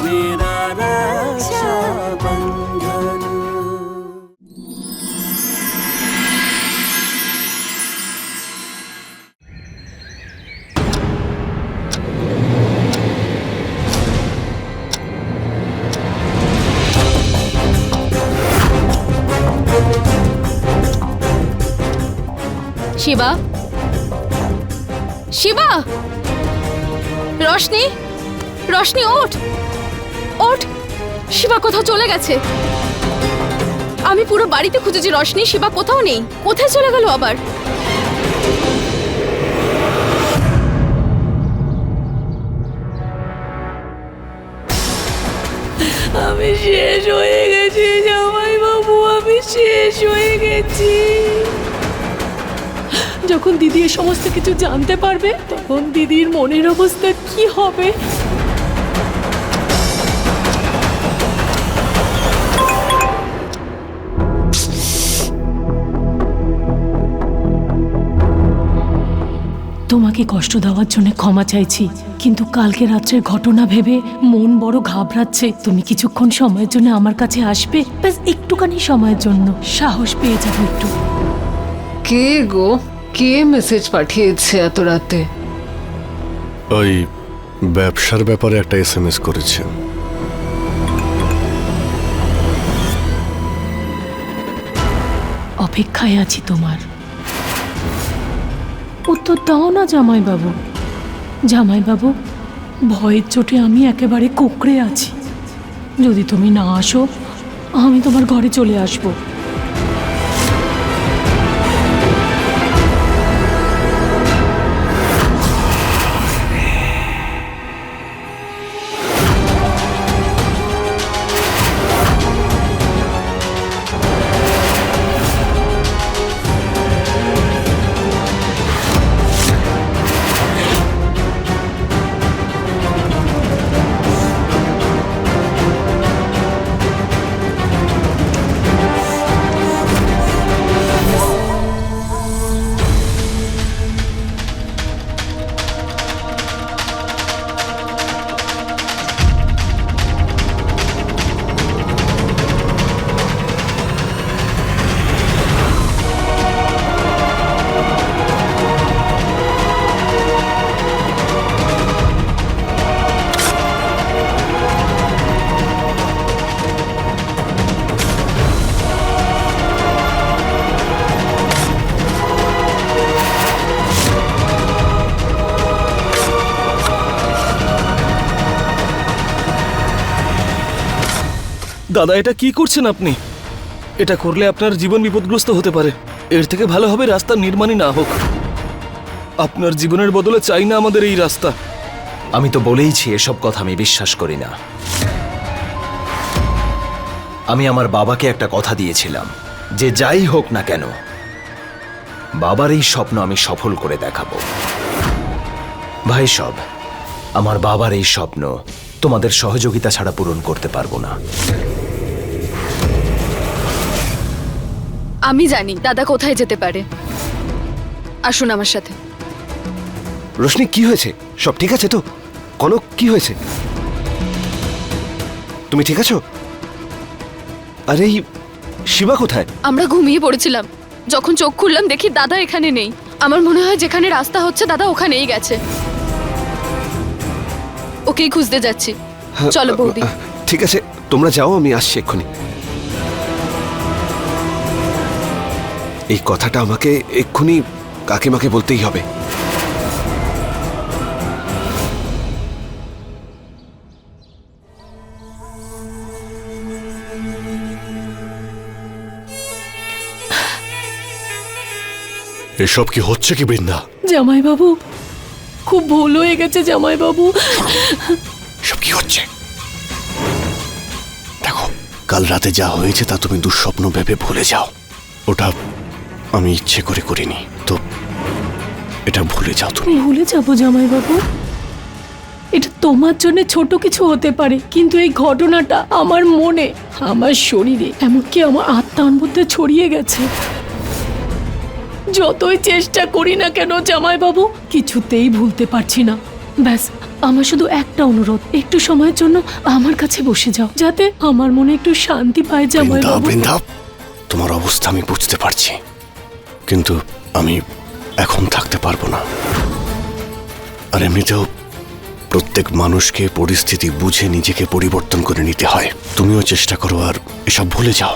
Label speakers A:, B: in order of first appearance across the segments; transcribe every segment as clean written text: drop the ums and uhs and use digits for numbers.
A: मेरा रक्षाबंधन।
B: শিবা, শিবা, রোশনি, রোশনি ওঠ, ওঠ। শিবা কোথাও চলে গেছে। আমি পুরো বাড়িতে খুঁজেছি রোশনি, শিবা কোথাও নেই। কোথায় চলে গেল আবার?
C: আমি শেষ হয়ে গেছি জামাই বাবু, আমি শেষ হয়ে গেছি। যখন দিদি এ সমস্ত কিছু জানতে পারবে তখন দিদির মনের অবস্থা কি হবে? তোমাকে কষ্ট দেওয়ার জন্য ক্ষমা চাইছি, কিন্তু কালকে রাত্রের ঘটনা ভেবে মন বড় ঘাবড়াচ্ছে। তুমি কিছুক্ষণ সময়ের জন্য আমার কাছে আসবে, ব্যাস একটুখানি সময়ের জন্য। সাহস পেয়ে যাবো একটু।
D: কে গো? কে মেসেজ পাঠিয়েছে এত রাতে?
E: ওই ব্যবসার ব্যাপারে একটা SMS করেছে।
C: অপেক্ষায় আছি তোমার। উত্তর দাও না জামাইবাবু। জামাইবাবু, ভয়ের চোটে আমি একেবারে কুঁকড়ে আছি। যদি তুমি না আসো আমি তোমার ঘরে চলে আসবো।
F: দাদা, এটা কি করছেন আপনি? এটা করলে আপনার জীবন বিপদগ্রস্ত হতে পারে। এর থেকে ভালো হবে রাস্তার নির্মাণই না হোক। আপনার জীবনের বদলে চাই না আমাদের এই রাস্তা।
G: আমি তো বলেইছি এসব কথা আমি বিশ্বাস করি না। আমি আমার বাবাকে একটা কথা দিয়েছিলাম যে যাই হোক না কেন বাবার এই স্বপ্ন আমি সফল করে দেখাবো। ভাই সব, আমার বাবার এই স্বপ্ন তোমাদের সহযোগিতা ছাড়া পূরণ করতে পারবো না।
B: আমি জানি দাদা কোথায় যেতে পারে। আসুন আমার সাথে।
E: রোশনি, কি হয়েছে? সব ঠিক আছে তো? কনক, কি হয়েছে? তুমি ঠিক আছো? আরে এই শিবা কোথায়?
B: আমরা ঘুমিয়ে পড়েছিলাম, যখন চোখ খুললাম দেখি দাদা এখানে নেই। আমার মনে হয় যেখানে রাস্তা হচ্ছে দাদা ওখানেই গেছে। ওকেই খুঁজতে যাচ্ছি। চলো বৌদি।
E: ঠিক আছে, তোমরা যাও, আমি আসছি এক্ষুনি। এই কথাটা আমাকে এক্ষুনি কাকিমাকে বলতেই হবে। এসব কি হচ্ছে কি বৃন্দা?
C: জামাইবাবু, খুব ভুল হয়ে গেছে জামাইবাবু।
E: সব কি হচ্ছে? দেখো, কাল রাতে যা হয়েছে তা তুমি দুঃস্বপ্ন ভেবে ভুলে যাও। ওটা আমি ইচ্ছে করে করিনি, তো এটা ভুলে যাও তুমি।
C: ভুলে যাবো জামাইবাবু? এটা তোমার জন্য ছোট কিছু হতে পারে, কিন্তু এই ঘটনাটা আমার মনে, আমার শরীরে, এমনকি আমার আত্মার মধ্যে ছড়িয়ে গেছে। যতই চেষ্টা করি না কেন জামাইবাবু, কিছুতেই ভুলতে পারছি না। ব্যাস আমার শুধু একটা অনুরোধ, একটু সময়ের জন্য আমার কাছে বসে যাও, যাতে আমার মনে একটু শান্তি পায় জামাই
E: বৃন্দা
C: বাবু।
E: বৃন্দা, তোমার অবস্থা আমি বুঝতে পারছি, কিন্তু আমি এখন থাকতে পারবো না। আর এমনিতেও প্রত্যেক মানুষকে পরিস্থিতি বুঝে নিজেকে পরিবর্তন করে নিতে হয়। তুমিও চেষ্টা করো আর এসব ভুলে যাও।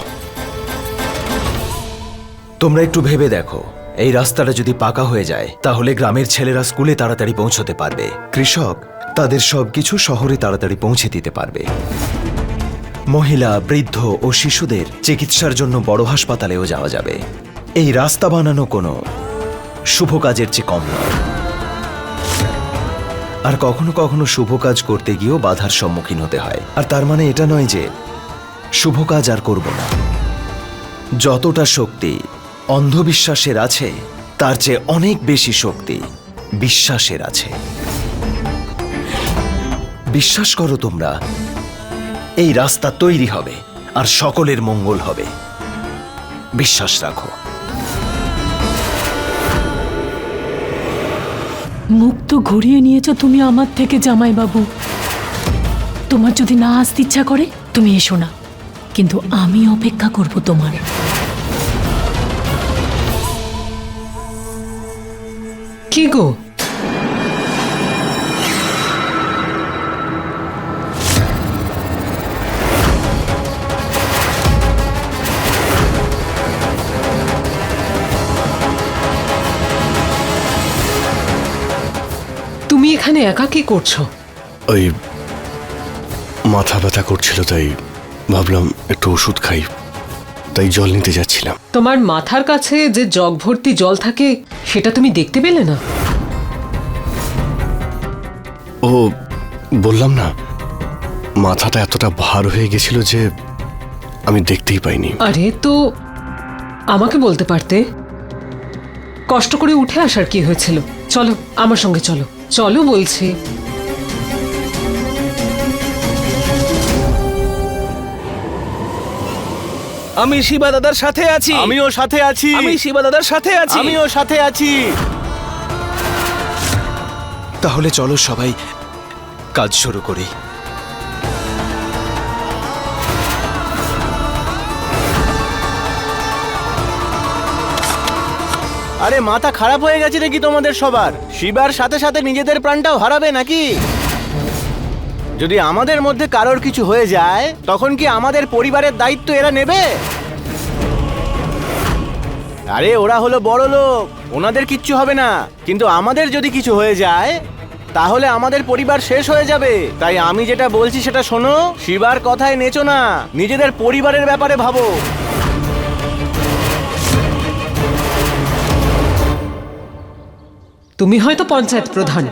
G: তোমরা একটু ভেবে দেখো, এই রাস্তাটা যদি পাকা হয়ে যায় তাহলে গ্রামের ছেলেরা স্কুলে তাড়াতাড়ি পৌঁছতে পারবে, কৃষক তাদের সবকিছু শহরে তাড়াতাড়ি পৌঁছে দিতে পারবে, মহিলা, বৃদ্ধ ও শিশুদের চিকিৎসার জন্য বড় হাসপাতালেও যাওয়া যাবে। এই রাস্তা বানানো কোনো শুভ কাজের চেয়ে কম নয়। আর কখনো কখনো শুভ কাজ করতে গিয়েও বাধার সম্মুখীন হতে হয়। আর তার মানে এটা নয় যে শুভ কাজ আর করব না। যতটা শক্তি অন্ধবিশ্বাসের আছে, তার চেয়ে অনেক বেশি শক্তি বিশ্বাসের আছে। বিশ্বাস করো তোমরা, এই রাস্তা তৈরি হবে আর সকলের মঙ্গল হবে। বিশ্বাস রাখো।
C: মুখ তো ঘুরিয়ে নিয়েছো তুমি আমার থেকে জামাই বাবু। তোমার যদি না আসতে ইচ্ছা করে তুমি এসো না, কিন্তু আমি অপেক্ষা করব তোমার।
D: কি গো, তুমি এখানে একা কি করছো?
E: ওই মাথা ব্যথা করছিল, তাই ভাবলাম একটু ওষুধ খাই, তাই জল নিতে যাচ্ছিলাম।
D: তোমার মাথার কাছে যে জগ ভর্তি জল থাকে সেটা তুমি দেখতে পেলে না?
E: ও, বললাম না, মাথাটা এতটা ভার হয়ে গেছিল যে আমি দেখতেই পাইনি।
D: আরে তো আমাকে বলতে পারতে। কষ্ট করে উঠে আসার কি হয়েছিল? চলো আমার সঙ্গে, চলো চলো বলছি।
F: আমি শিবা দাদার সাথে আছি।
A: আমিও সাথে আছি।
F: আমি শিবা দাদার সাথে আছি।
A: আমিও সাথে আছি।
G: তাহলে চলো সবাই কাজ শুরু করি।
A: আরে মাথা খারাপ হয়ে গেছে নাকি তোমাদের সবার? শিবার সাথে সাথে নিজেদের প্রাণটাও হারাবে নাকি? যদি আমাদের মধ্যে কারোর কিছু হয়ে যায় তখন কি আমাদের পরিবারের দায়িত্ব এরা নেবে? আরে ওরা হলো বড় লোক, ওনাদের কিচ্ছু হবে না, কিন্তু আমাদের যদি কিছু হয়ে যায় তাহলে আমাদের পরিবার শেষ হয়ে যাবে। তাই আমি যেটা বলছি সেটা শোনো, শিবার কথায় নেচো না, নিজেদের পরিবারের ব্যাপারে ভাবো।
D: তুমি হয়তো পঞ্চায়েত প্রধান,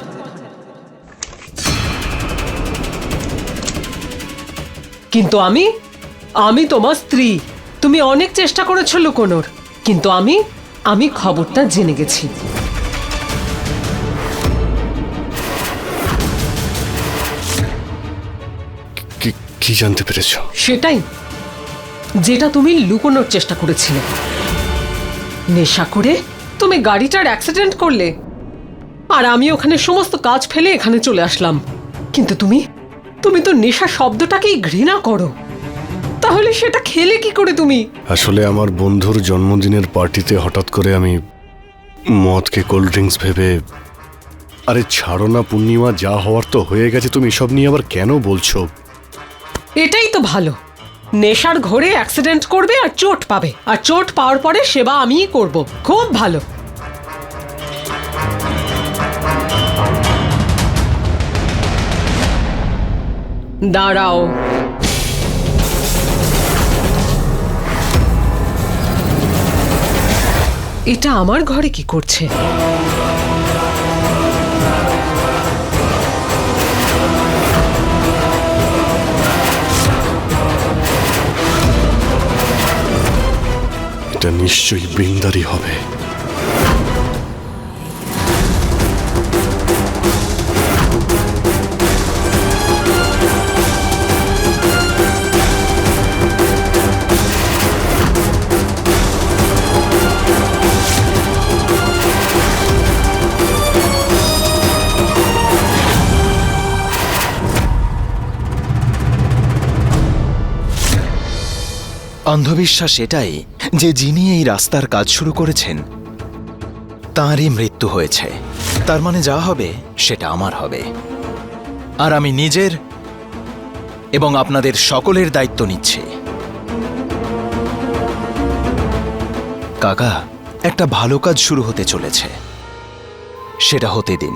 D: কিন্তু আমি তোমার স্ত্রী। তুমি অনেক চেষ্টা করেছো লুকোনোর, কিন্তু আমি খবরটা জেনে গেছি।
E: কি জানতে পেরেছ?
D: সেটাই যেটা তুমি লুকোনোর চেষ্টা করেছিলে। নেশা করে তুমি গাড়িটার অ্যাক্সিডেন্ট করলে, আর আমি ওখানে সমস্ত কাজ ফেলে এখানে চলে আসলাম। কিন্তু তুমি তো নেশা শব্দটাকেই ঘৃণা করো, তাহলে সেটা খেলে কি করে তুমি?
E: আসলে আমার বন্ধুর জন্মদিনের পার্টিতে হঠাৎ করে আমি মদকে কোল্ড ড্রিঙ্কস ভেবে। আরে ছাড়ো না পূর্ণিমা, যা হওয়ার তো হয়ে গেছে, তুমি এসব নিয়ে আবার কেন বলছো?
D: এটাই তো ভালো, নেশার ঘোরে অ্যাক্সিডেন্ট করবে আর চোট পাবে, আর চোট পাওয়ার পরে সেবা আমিই করব। খুব ভালো। দাঁড়াও, এটা আমার ঘরে কি করছে?
E: এটা নিশ্চয়ই বৃন্দারই হবে।
G: অন্ধবিশ্বাস এটাই যে যিনি এই রাস্তার কাজ শুরু করেছেন তাঁরই মৃত্যু হয়েছে। তার মানে যা হবে সেটা আমার হবে। আর আমি নিজের এবং আপনাদের সকলের দায়িত্ব নিচ্ছি। কাকা, একটা ভালো কাজ শুরু হতে চলেছে, সেটা হতে দিন।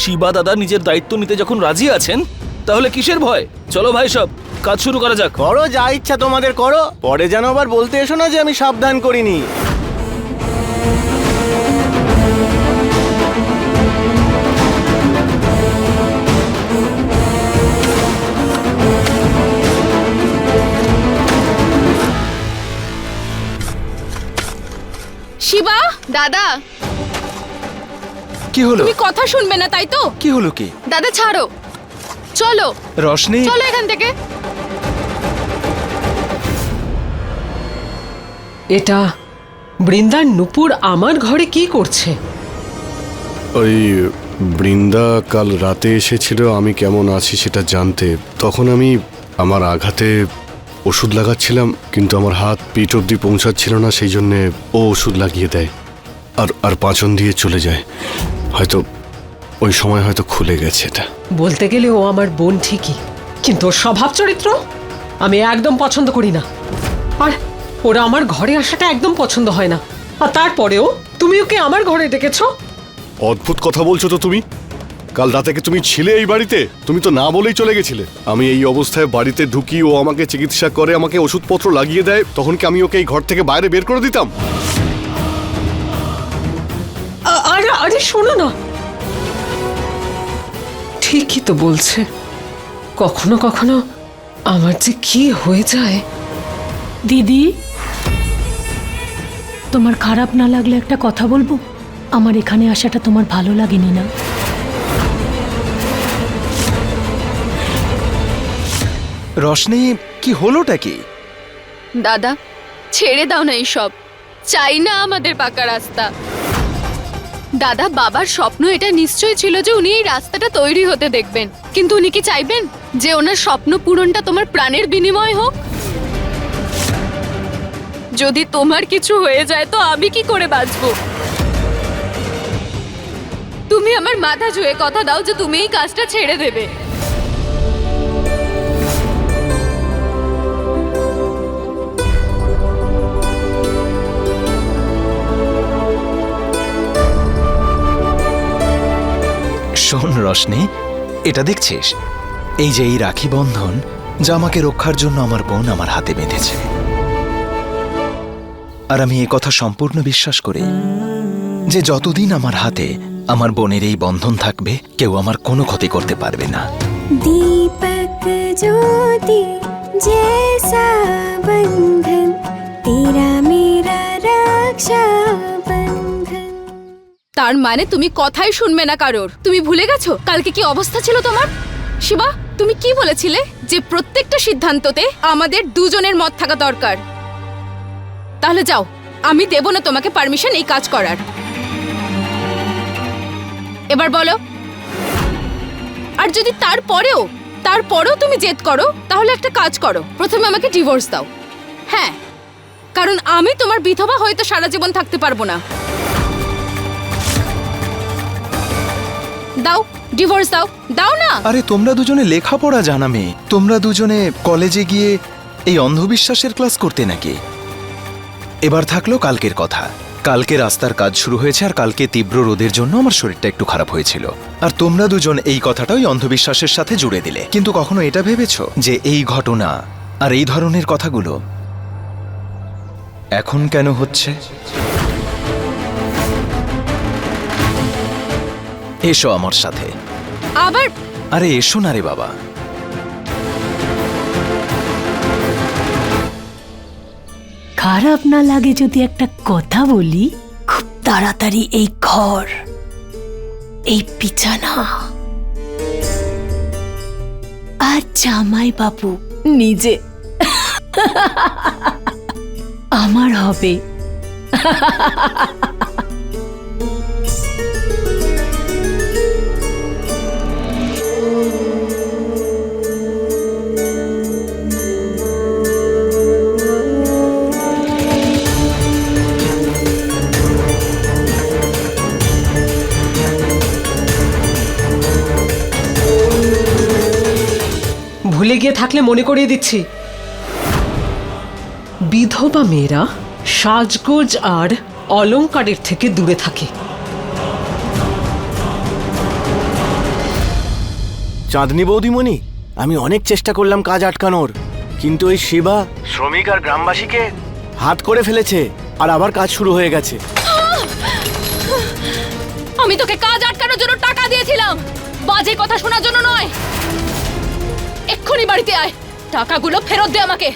F: শিবা দাদা নিজের দায়িত্ব নিতে যখন রাজি আছেন, তাহলে কিসের ভয়? চলো ভাই সব, কাজ শুরু করা যাক।
A: করো, যা ইচ্ছা তোমাদের করো, পরে যেন আবার বলতে এসো না যে আমি সাবধান করিনি।
B: শিবা, দাদা,
G: কি হলো?
B: তুমি কথা শুনবে না তাই তো?
G: কি হলো? কি
B: দাদা ছাড়ো, চলো
G: রশনি,
B: চলো এখান থেকে।
D: এটা বৃন্দার নুপুর আমার ঘরে কি করছে?
E: ওই বৃন্দা কাল রাতে এসেছিল আমি কেমন আছি সেটা জানতে। তখন আমি আমার আঘাতে ওষুধ লাগাচ্ছিলাম, কিন্তু আমার হাত পিঠ অব্দি পৌঁছাচ্ছিল না, সেই জন্যে ও ওষুধ লাগিয়ে দেয় আর পাচন দিয়ে চলে যায়। হয়তো ওই সময় হয়তো খুলে গেছে এটা।
D: বলতে গেলে ও আমার বোন ঠিকই, কিন্তু ওর স্বভাব চরিত্র আমি একদম পছন্দ করি না। আর ওরা আমার ঘরে আসাটা একদম পছন্দ হয় না। আর তারপরেও তুমি ওকে আমার ঘরে ডেকেছো।
E: অদ্ভুত কথা বলছো তো তুমি। কাল রাতে কি তুমি ছিলে এই বাড়িতে? তুমি তো না বলেই চলে গেছিলে। আমি এই অবস্থায় বাড়িতে ঢুকি, ও আমাকে চিকিৎসা করে, আমাকে ওষুধপত্র লাগিয়ে দেয়, তখন কি আমি ওকে এই ঘর থেকে বাইরে বের করে দিতাম?
D: আরে আরে শোনো না, ঠিকই তো বলছে। কখনো কখনো আমার যে কি হয়ে যায়।
C: দিদি, তোমার খারাপ না লাগলে একটা কথা বলবো? আমার এখানে আসাটা তোমার ভালো লাগেনি না?
G: রশনি, কি হলোটা কি?
B: দাদা ছেড়ে দাও না এইসব, চাই না আমাদের পাকা রাস্তা। দাদা, বাবার স্বপ্ন এটা নিশ্চয় ছিল যে উনি এই রাস্তাটা তৈরি হতে দেখবেন, কিন্তু উনি কি চাইবেন যে ওনার স্বপ্ন পূরণটা তোমার প্রাণের বিনিময় হোক? যদি তোমার কিছু হয়ে যায় তো আমি কি করে বাঁচবো? তুমি আমার মাথা ছুঁয়ে কথা দাও যে তুমি এই কাজটা ছেড়ে দেবে।
G: শোন রশনি, এটা দেখছিস? এই যে এই রাখি বন্ধন, যা আমাকে রক্ষার জন্য আমার বোন আমার হাতে বেঁধেছে। আর আমি এ কথা সম্পূর্ণ বিশ্বাস করি যে যতদিন আমার হাতে আমার বোনের এই বন্ধন থাকবে, কেউ আমার কোনো ক্ষতি করতে পারবে না।
H: दीपक ज्योति जैसा बंधन तेरा मेरा रक्षा बंधन।
B: তার মানে তুমি কথাই শুনবে না কারোর? তুমি ভুলে গেছো কালকে কি অবস্থা ছিল তোমার? শিবা, তুমি কি বলেছিলে যে প্রত্যেকটা সিদ্ধান্ততে আমাদের দুজনের মত থাকা দরকার। তাহলে যাও, আমি দেব না তোমাকে পারমিশন এই কাজ করার। এবার বলো। আর যদি তারপরেও তুমি জেদ করো, তাহলে একটা কাজ করো, প্রথমে আমাকে ডিভোর্স দাও। হ্যাঁ, কারণ আমি তোমার বিধবা হয়তো সারা জীবন থাকতে পারবো না। দাও, ডিভোর্স দাও, দাও না।
G: আরে তোমরা দুজনে লেখাপড়া জানা মেয়ে, তোমরা দুজনে কলেজে গিয়ে এই অন্ধবিশ্বাসের ক্লাস করতে নাকি? এবার থাকলো কালকের কথা। কালকে রাস্তার কাজ শুরু হয়েছে, আর কালকে তীব্র রোদের জন্য আমার শরীরটা একটু খারাপ হয়েছিল। আর তোমরা দুজন এই কথাটা ওই অন্ধবিশ্বাসের সাথে জুড়ে দিলে। কিন্তু কখনো এটা ভেবেছো যে এই ঘটনা আর এই ধরনের কথাগুলো এখন কেন হচ্ছে? এসো আমার সাথে।
B: আবার
G: আরে এসো না রে বাবা।
C: খারাপ না লাগে যদি একটা কথা বলি? খুব তাড়াতাড়ি এই ঘর, এই বিছানা আর জামাই বাবু নিজে আমার হবে।
D: ভুলে গিয়ে থাকলে মনে করিয়ে দিচ্ছি, বিধবা মেয়েরা সাজগোজ আর অলংকারের থেকে দূরে থাকে।
A: চাঁদনি বৌদিমণি, আমি অনেক চেষ্টা করলাম কাজ আটকানোর, কিন্তু ওই শিবা শ্রমিক আর গ্রামবাসীকে হাত করে ফেলেছে, আর আবার কাজ শুরু হয়ে গেছে।
B: আমি তোকে কাজ আটকানোর জন্য টাকা দিয়েছিলাম, বাজে কথা শোনার জন্য নয়। এক্ষুনি বাড়িতে আয়, টাকাগুলো ফেরত দে আমাকে।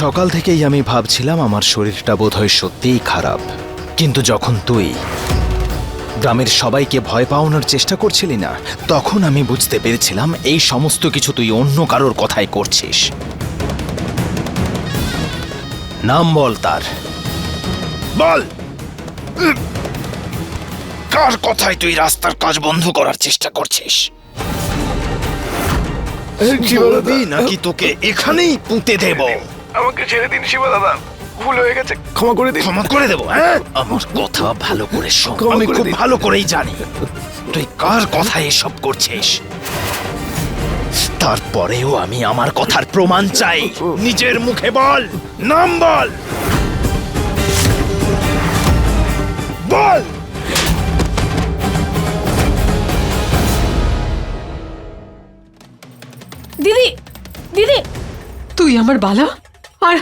G: সকাল থেকেই আমি ভাবছিলাম আমার শরীরটা বোধহয় সত্যিই খারাপ, কিন্তু যখন তুই গ্রামের সবাইকে ভয় পাওয়ানোর চেষ্টা করছিলি না, তখন আমি বুঝতে পেরেছিলাম এই সমস্ত কিছু তুই অন্য কারোর কথাই করছিস। নাম বল তার, বল কার কথায় তুই রাস্তার কাজ বন্ধ করার চেষ্টা করছিস? বলবি নাকি তোকে এখানেই পুঁতে দেব?
A: আমাকে ছেড়ে দিন শিবা দাদা, ভুল হয়ে গেছে, ক্ষমা করে দিন।
G: ক্ষমা করে দেবো? আমার কথা ভালো করে শোন, আমি খুব ভালো করেই জানি তুই কার কথায় এসব করছিস। তারপরেও আমি আমার কথার প্রমাণ চাই। নিজের মুখে বল, নাম বল, বল।
C: দিদি, দিদি,
D: তুই আমার বালা আর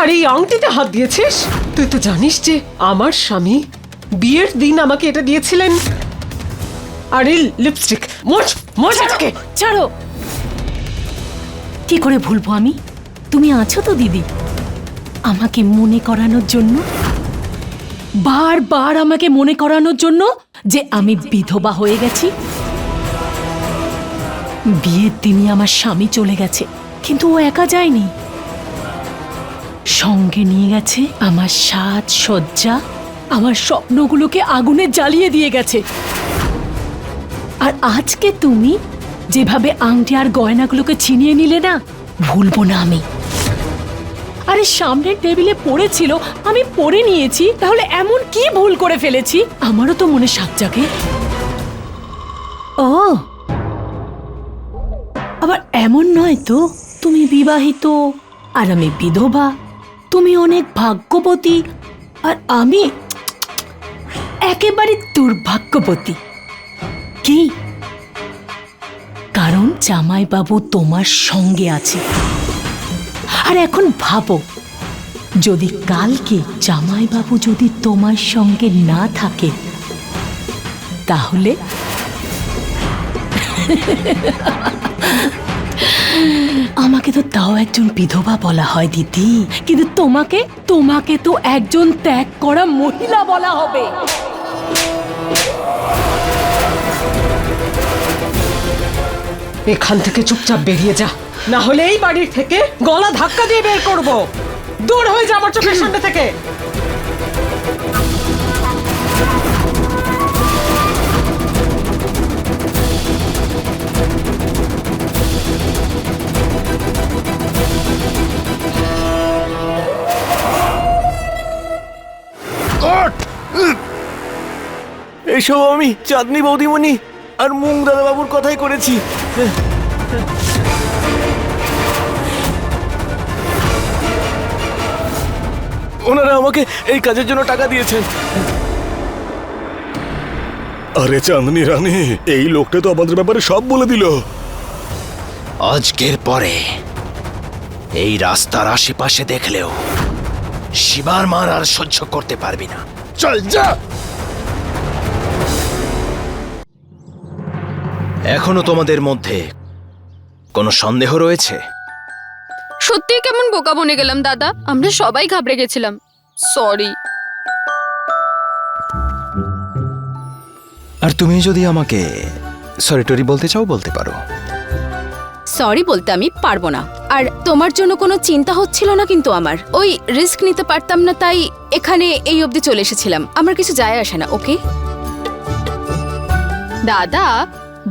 D: আর এই আংটিতে হাত দিয়েছিস? তুই তো জানিস যে আমার স্বামী বিয়ের দিন আমাকে এটা দিয়েছিলেন। আর এই লিপস্টিক, মোচ মোচ এটাকে।
C: ছাড়ো। কি করে ভুলবো আমি? তুমি আছো তো দিদি, আমাকে মনে করানোর জন্য, বারবার আমাকে মনে করানোর জন্য যে আমি বিধবা হয়ে গেছি। বিয়ের দিনই আমার স্বামী চলে গেছে, কিন্তু ও একা যায়নি, সঙ্গে নিয়ে গেছে আমার সাজ সজ্জা, আমার স্বপ্নগুলোকে আগুনে জ্বালিয়ে দিয়ে গেছে। আর আজকে তুমি যেভাবে আংটি আর গয়নাগুলোকে ছিনিয়ে নিলে না, ভুলবো না আমি। আরে সামনের টেবিলে পড়েছিল, আমি পড়ে নিয়েছি, তাহলে এমন কি ভুল করে ফেলেছি? আমারও তো মনে সাত জাগে। ও আবার এমন নয় তো, তুমি বিবাহিত আর আমি বিধবা, তুমি অনেক ভাগ্যবতী আর আমি একেবারে দুর্ভাগ্যবতী। কি? কারণ জামাইবাবু তোমার সঙ্গে আছে। আর এখন ভাবো, যদি কালকে জামাইবাবু যদি তোমার সঙ্গে না থাকে, তাহলে আমাকে তো তাও একজন বিধবা বলা হয় দিদি, কিন্তু তোমাকে তোমাকে তো একজন ত্যাগ করা মহিলা বলা হবে।
D: এখান থেকে চুপচাপ বেরিয়ে যা, না হলে এই বাড়ির থেকে গলা ধাক্কা দিয়ে বের করব। দূর হয়ে যা আমার চোখের সামনে থেকে।
A: এইসব আমি চাঁদনি বৌদিমণি আর মুং দাদাবাবুর কথাই করেছি। ওনারা আমাকে এই কাজের জন্য টাকা দিয়েছেন।
F: আরে চাঁদনি রানী, এই লোকটা তো আমাদের ব্যাপারে সব বলে দিল।
G: আজকের পরে এই রাস্তার আশেপাশে দেখলেও শিবার মার আর সহ্য করতে পারবি না। চল যা। এখনো তোমাদের মধ্যে কোনো সন্দেহ রয়েছে?
B: সত্যি কেমন বোকা বনে গেলাম দাদা, আমরা সবাই ঘাবড়ে গেছিলাম। সরি।
G: আর তুমি যদি আমাকে সরি টরি বলতে চাও বলতে পারো।
B: সরি বলতে আমি পারবো না। আর তোমার জন্য কোনো চিন্তা হচ্ছিল না, কিন্তু আমার ওই রিস্ক নিতে পারতাম না, তাই এখানে এই অবধি চলে এসেছিলাম। আমার কিছু যায় আসে না, ওকে দাদা?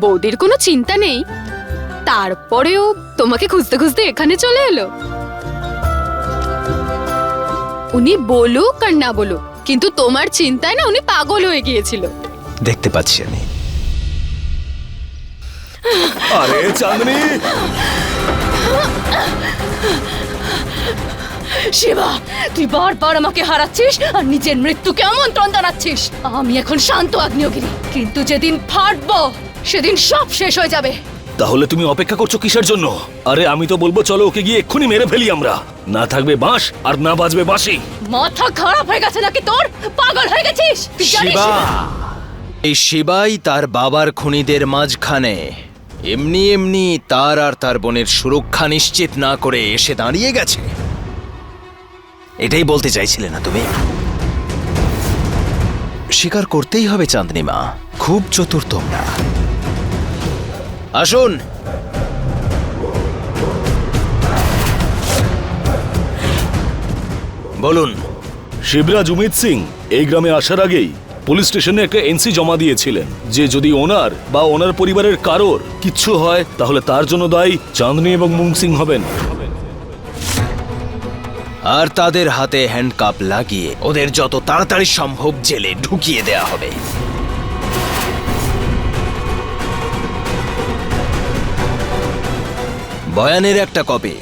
B: বৌদির কোনো চিন্তা নেই, তারপরেও তোমাকে খুঁজতে খুঁজতে এখানে চলে এলো। উনি বলুক আর না বলুক, কিন্তু তোমার চিন্তায় না উনি পাগল হয়ে গিয়েছিল।
G: দেখতে পাচ্ছি আমি।
F: আরে চাঁদনি,
B: শিবা, তুই বারবার আমাকে হারাচ্ছিস আর নিজের মৃত্যুকে আমন্ত্রণ জানাচ্ছিস। আমি এখন শান্ত আগ্নেয়গিরি, কিন্তু যেদিন ফাটবো সেদিন সব শেষ হয়ে যাবে।
F: তাহলে তুমি অপেক্ষা করছো কিসের জন্য? আরে আমি তো বলবো চলো ওকে গিয়ে এক্ষুনি মেরে ফেলি আমরা। না থাকবে বাঁশ আর না বাজবে বাঁশি।
B: মাথা খারাপ হয়ে গেছে নাকি তোর? পাগল হয়ে গেছিস তুই জানিস?
G: শিবা, এই শিবাই তার বাবার খুনিদের মাঝখানে এমনি এমনি তার আর তার বোনের সুরক্ষা নিশ্চিত না করে এসে দাঁড়িয়ে গেছে। এটাই বলতে চাইছিলে না তুমি? স্বীকার করতেই হবে চাঁদনি মা, খুব চতুর তোমরা। আসুন। বলুন।
F: শিবরাজ উমিত সিং এই গ্রামে আসার আগেই পুলিশ স্টেশনে একটা এনসি জমা দিয়েছিলেন যে যদি ওনার বা ওনার পরিবারের কারোর কিচ্ছু হয় তাহলে তার জন্য দায়ী চাঁদনি এবং মুং সিং হবেন।
G: আর তাদের হাতে হ্যান্ডকাপ লাগিয়ে ওদের যত তাড়াতাড়ি সম্ভব জেলে ঢুকিয়ে দেয়া হবে। বয়ানের একটা কপি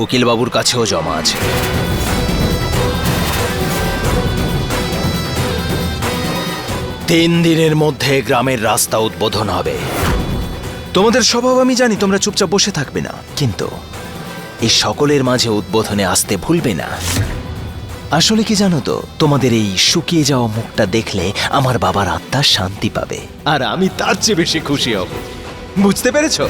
G: উকিলবাবুর কাছেও জমা আছে। তিন দিনের মধ্যে গ্রামের রাস্তা উদ্বোধন হবে। তোমাদের স্বভাব আমি জানি, তোমরা চুপচাপ বসে থাকবে না, কিন্তু এই সকলের মাঝে উদ্বোধনে আসতে ভুলবে না। আসলে কি জানো তো, তোমাদের এই শুকিয়ে যাওয়া মুখটা দেখলে আমার বাবার আত্মা শান্তি পাবে, আর আমি তার চেয়ে বেশি খুশি হব। বুঝতে পেরেছো?